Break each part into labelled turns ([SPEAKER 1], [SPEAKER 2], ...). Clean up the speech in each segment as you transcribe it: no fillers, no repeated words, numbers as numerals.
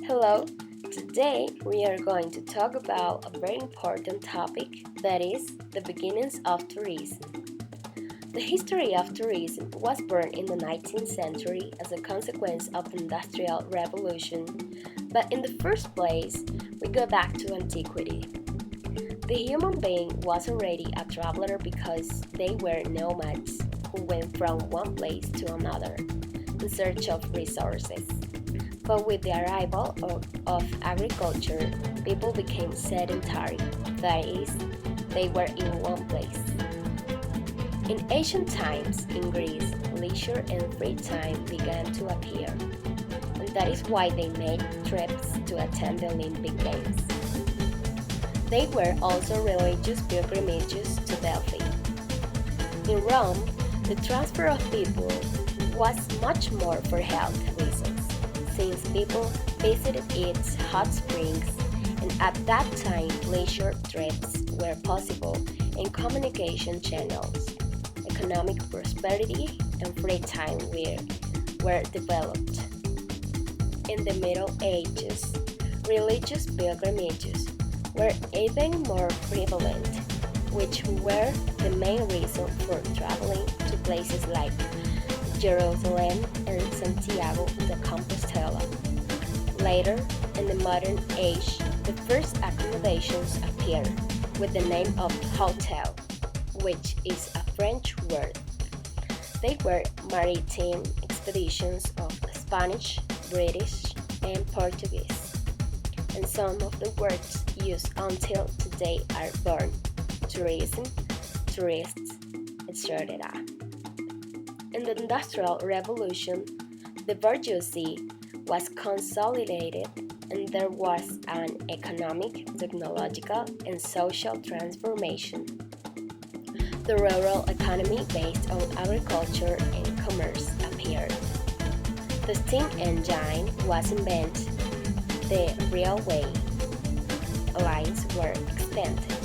[SPEAKER 1] Hello, today we are going to talk about a very important topic that is the beginnings of tourism. The history of tourism was born in the 19th century as a consequence of the Industrial Revolution, but in the first place, we go back to antiquity. The human being was already a traveler because they were nomads who went from one place to another in search of resources. But with the arrival of agriculture, people became sedentary, that is, they were in one place. In ancient times in Greece, leisure and free time began to appear, and that is why they made trips to attend the Olympic Games. They were also religious pilgrimages to Delphi. In Rome, the transfer of people was much more for health reasons, since people visited its hot springs, and at that time leisure trips were possible and communication channels. Economic prosperity and free time were developed. In the Middle Ages, religious pilgrimages were even more prevalent, which were the main reason for traveling to places like Jerusalem and Santiago de Compostela. Later, in the modern age, the first accommodations appeared with the name of hotel, which is a French word. They were maritime expeditions of Spanish, British, and Portuguese, and some of the words used until today are born: tourism, tourists, etc. In the Industrial Revolution, the bourgeoisie was consolidated and there was an economic, technological, and social transformation. The rural economy based on agriculture and commerce appeared. The steam engine was invented. The railway lines were extended.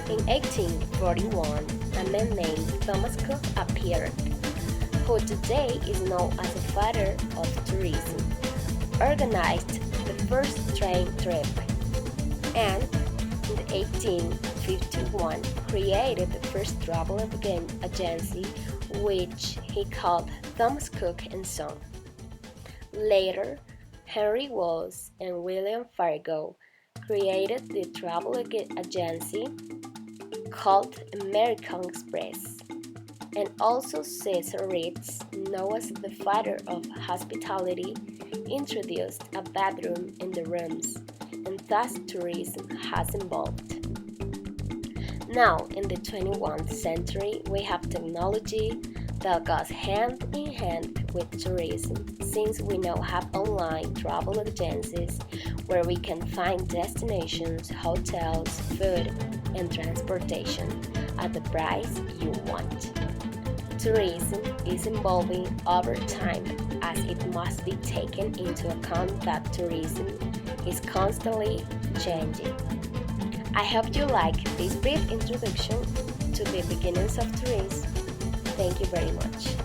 [SPEAKER 1] In 1841, a man named Thomas Cook appeared, who today is known as the father of tourism, organized the first train trip, and in 1851 created the first travel agency, which he called Thomas Cook and Son. Later, Henry Wells and William Fargo created the travel agency called American Express, and also Cesar Ritz, known as the father of hospitality, introduced a bathroom in the rooms, and thus tourism has evolved. Now, in the 21st century, we have technology that goes hand in hand with tourism, since we now have online travel agencies where we can find destinations, hotels, food, and transportation at the price you want. Tourism is evolving over time as it must be taken into account that tourism is constantly changing. I hope you like this brief introduction to the beginnings of tourism. Thank you very much.